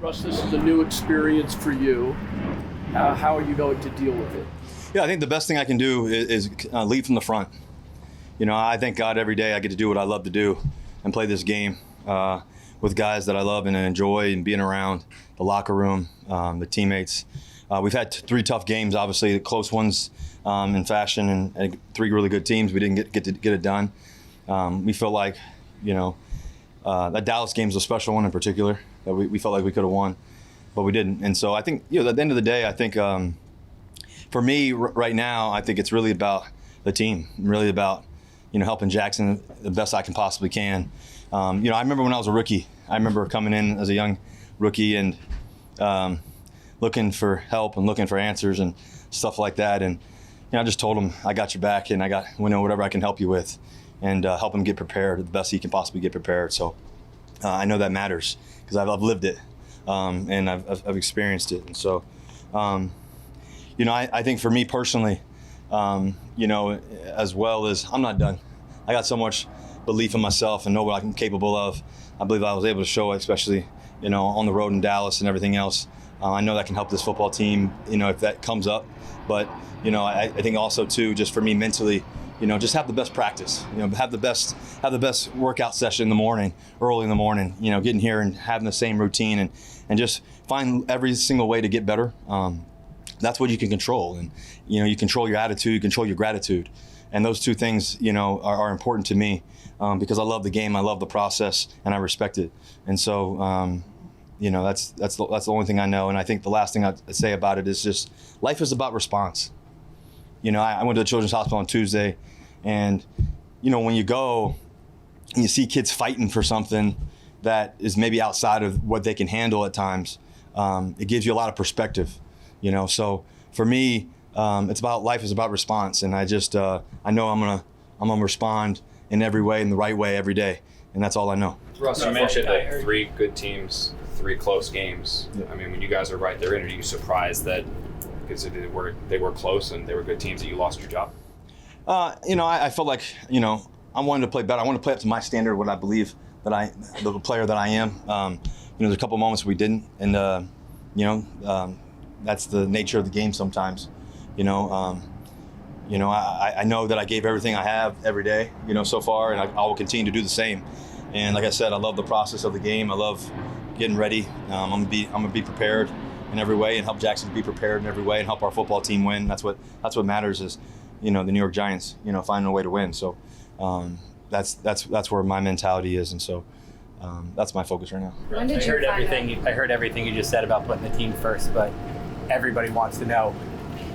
Russ, this is a new experience for you. How are you going to deal with it? Yeah, I think the best thing I can do is lead from the front. I thank God every day I get to do what I love to do and play this game with guys that I love and enjoy, and being around the locker room, the teammates. We've had 3 tough games, obviously, close ones in fashion, and 3 really good teams. We didn't get it done. We feel like, that Dallas game is a special one in particular that we felt like we could have won, but we didn't. And so I think, at the end of the day, I think for me right now, I think it's really about the team, really about, helping Jaxson the best I can possibly can. I remember when I was a rookie, I remember coming in as a young rookie and looking for help and looking for answers and stuff like that. And I just told him, I got your back, and I got whatever I can help you with, and help him get prepared the best he can possibly get prepared. So I know that matters because I've lived it and I've experienced it. And so, I think for me personally, as well as I'm not done. I got so much belief in myself and know what I'm capable of. I believe I was able to show it, especially, on the road in Dallas and everything else. I know that can help this football team, if that comes up. But, I think also too, just for me mentally, just have the best practice, have the best workout session in the morning, early in the morning, getting here and having the same routine and just find every single way to get better. That's what you can control. And, you control your attitude, you control your gratitude. And those 2 things, are important to me because I love the game, I love the process, and I respect it. And so, that's the only thing I know. And I think the last thing I'd say about it is just life is about response. I went to the Children's Hospital on Tuesday, and, when you go and you see kids fighting for something that is maybe outside of what they can handle at times, it gives you a lot of perspective, So for me, it's about life is about response, and I just I know I'm gonna respond in every way, in the right way, every day, and that's all I know. Russ, you mentioned that 3 good teams, 3 close games. Yeah. I mean, when you guys are right there in it, are you surprised that because they were close and they were good teams that you lost your job? I felt like I wanted to play better. I wanted to play up to my standard, what I believe that the player that I am. There's a couple moments we didn't, and that's the nature of the game sometimes. I know that I gave everything I have every day, so far, and I will continue to do the same. And like I said, I love the process of the game. I love getting ready. I'm gonna be prepared in every way and help Jaxson be prepared in every way and help our football team win. That's what matters is, the New York Giants, finding a way to win. So that's where my mentality is, and so that's my focus right now. When did you I heard everything you just said about putting the team first, but everybody wants to know,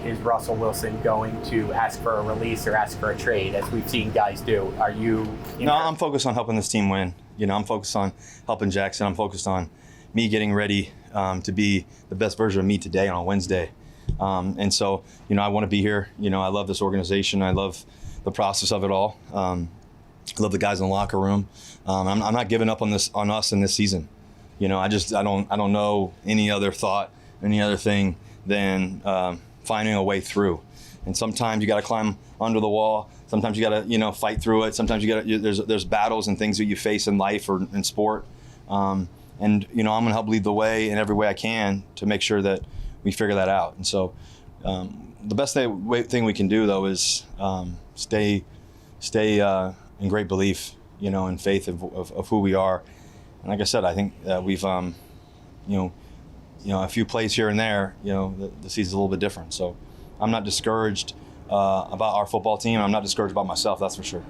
is Russell Wilson going to ask for a release or ask for a trade, as we've seen guys do? Are you? No, I'm focused on helping this team win. I'm focused on helping Jaxson. I'm focused on me getting ready to be the best version of me today on a Wednesday. And so, I want to be here. I love this organization. I love the process of it all. I love the guys in the locker room. I'm not giving up on us in this season. I don't know any other thought, any other thing than finding a way through. And sometimes you got to climb under the wall. Sometimes you got to, fight through it. Sometimes there's battles and things that you face in life or in sport. And, I'm going to help lead the way in every way I can to make sure that we figure that out. And so the best thing we can do, though, is stay in great belief, and faith of who we are. And like I said, I think we've, a few plays here and there, the season's a little bit different. So I'm not discouraged about our football team. I'm not discouraged about myself, that's for sure.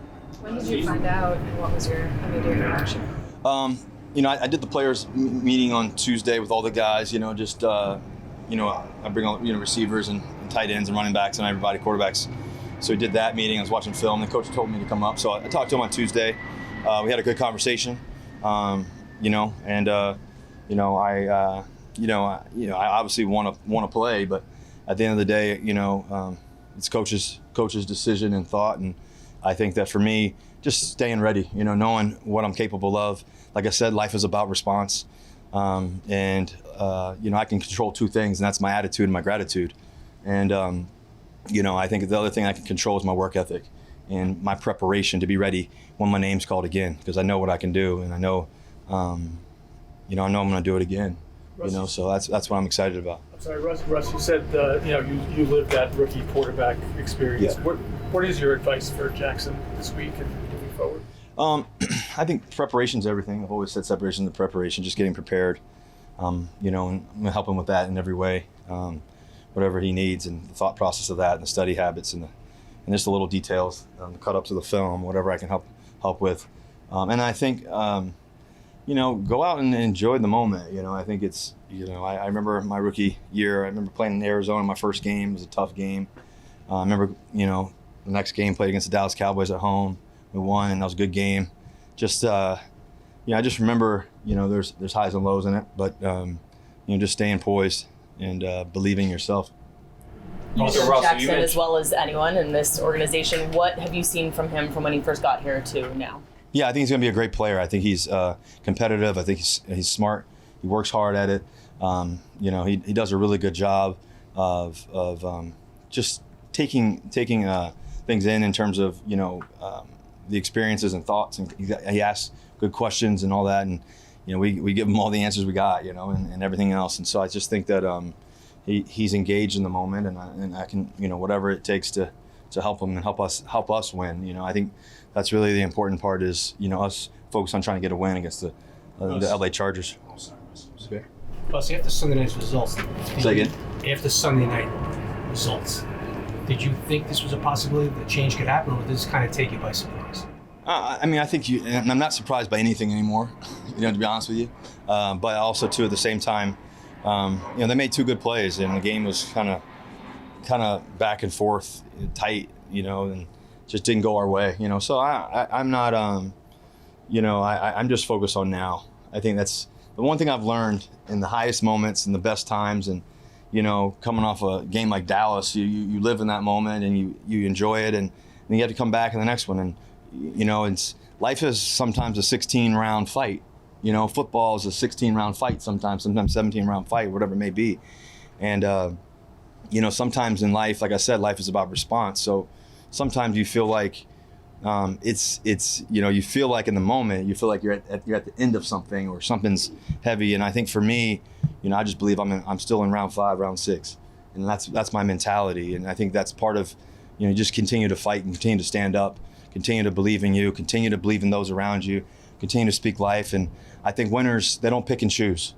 When did you find out, and what was your immediate reaction? I did the players meeting on Tuesday with all the guys, I bring all, receivers and tight ends and running backs and everybody, quarterbacks. So we did that meeting. I was watching film. The coach told me to come up. So I talked to him on Tuesday. We had a good conversation, I obviously want to play, but at the end of the day, it's coach's decision and thought. And I think that for me, just staying ready, knowing what I'm capable of. Like I said, life is about response. I can control 2 things, and that's my attitude and my gratitude. And, I think the other thing I can control is my work ethic and my preparation to be ready when my name's called again, because I know what I can do, and I know, I know I'm going to do it again. So that's what I'm excited about. I'm sorry, Russ, you said you lived that rookie quarterback experience. Yeah. What is your advice for Jaxson this week and moving forward? I think preparation's everything. I've always said separation to preparation, just getting prepared. And I'm gonna help him with that in every way, whatever he needs, and the thought process of that, and the study habits, and just the little details, the cut ups of the film, whatever I can help with. And I think go out and enjoy the moment. I think it's I remember my rookie year. I remember playing in Arizona, my first game. It was a tough game. I remember the next game, played against the Dallas Cowboys at home. We won, and that was a good game. Just I just remember there's highs and lows in it, but just staying poised and believing in yourself. You know Also, Russell, you Jaxson mentioned- as well as anyone in this organization. What have you seen from him from when he first got here to now? Yeah, I think he's going to be a great player. I think he's competitive. I think he's smart. He works hard at it. He does a really good job of just taking things in terms of the experiences and thoughts, and he asks good questions and all that, and we give him all the answers we got, and everything else. And so I just think that he's engaged in the moment, and I can whatever it takes to help him and help us win. I think that's really the important part is us focus on trying to get a win against the LA Chargers. Plus, after Sunday night's results, Say again? After Sunday night results, did you think this was a possibility that change could happen, or did this kind of take you by surprise? I think and I'm not surprised by anything anymore, to be honest with you. But also, too, at the same time, they made two good plays, and the game was kind of back and forth, tight, and just didn't go our way, So I'm not, I'm just focused on now. I think that's the one thing I've learned in the highest moments and the best times, and coming off a game like Dallas, you live in that moment and you enjoy it, and then you have to come back in the next one, and life is sometimes a 16-round fight. Football is a 16-round fight sometimes 17-round fight, whatever it may be. And, sometimes in life, like I said, life is about response. So sometimes you feel like you feel like in the moment, you feel like you're at the end of something, or something's heavy. And I think for me, I just believe I'm still in round 5, round 6. And that's my mentality. And I think that's part of, just continue to fight and continue to stand up, continue to believe in you, continue to believe in those around you, continue to speak life. And I think winners, they don't pick and choose.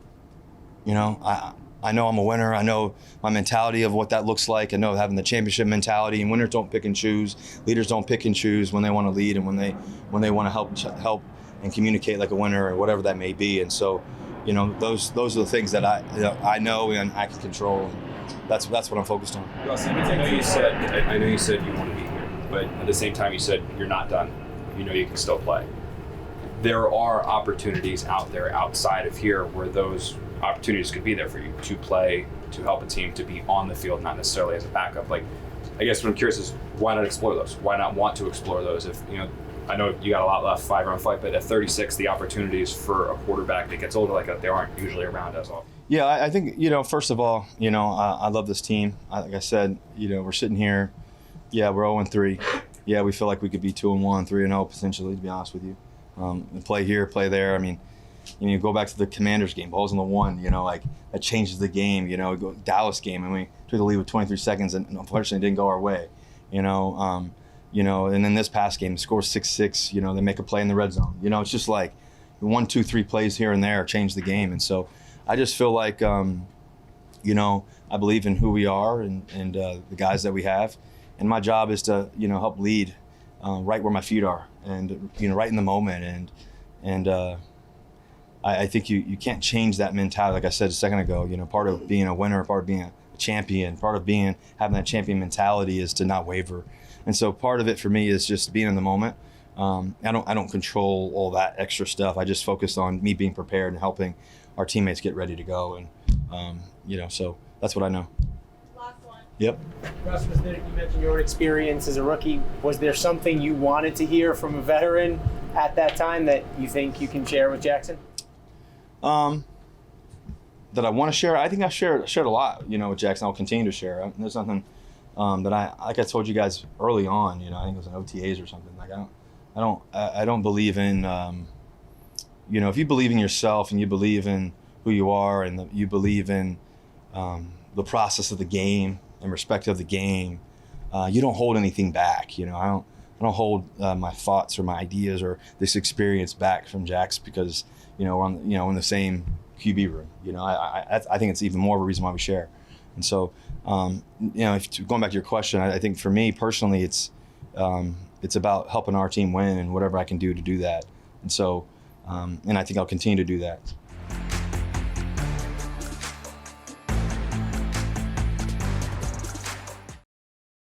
I know I'm a winner. I know my mentality of what that looks like. I know having the championship mentality, and winners don't pick and choose. Leaders don't pick and choose when they want to lead and when they want to help and communicate like a winner, or whatever that may be. And so, those are the things that I know and I can control. And that's what I'm focused on. Russ, I know you said you want to be here, but at the same time you said you're not done. You can still play. There are opportunities out there outside of here where those opportunities could be there for you to play, to help a team, to be on the field, not necessarily as a backup. Like, I guess what I'm curious is, why not explore those? Why not want to explore those? If I know you got a lot left, 5-round fight, but at 36, the opportunities for a quarterback that gets older like that, they aren't usually around as often. Yeah, I think first of all, I love this team. Like I said, we're sitting here. Yeah, we're 0-3. Yeah, we feel like we could be 2-1, 3-0 potentially, to be honest with you. And play here, play there. I mean, you go back to the Commanders game, balls on the 1, like that changes the game. Go Dallas game, and we took the lead with 23 seconds, and unfortunately it didn't go our way. And then this past game, score 6-6. They make a play in the red zone. It's just like 1, 2, 3 plays here and there change the game. And so I just feel like, I believe in who we are and the guys that we have, and my job is to help lead right where my feet are, and right in the moment, and I think you can't change that mentality. Like I said a second ago, part of being a winner, part of being a champion, part of having that champion mentality is to not waver. And so part of it for me is just being in the moment. I don't control all that extra stuff. I just focus on me being prepared and helping our teammates get ready to go. And so that's what I know. Last one. Yep. Russ, you mentioned your own experience as a rookie. Was there something you wanted to hear from a veteran at that time that you think you can share with Jaxson? That I want to share. I think I shared a lot, with Jaxson. I'll continue to share. There's nothing that like I told you guys early on. I think it was in OTAs or something. Like I don't believe in, if you believe in yourself and you believe in who you are and you believe in the process of the game and respect of the game, you don't hold anything back. You know, I don't hold my thoughts or my ideas or this experience back from Jax because, you know, we're in the same QB room. You know, I think it's even more of a reason why we share. And so, you know, going back to your question, I think for me personally, it's about helping our team win and whatever I can do to do that. And so, and I think I'll continue to do that.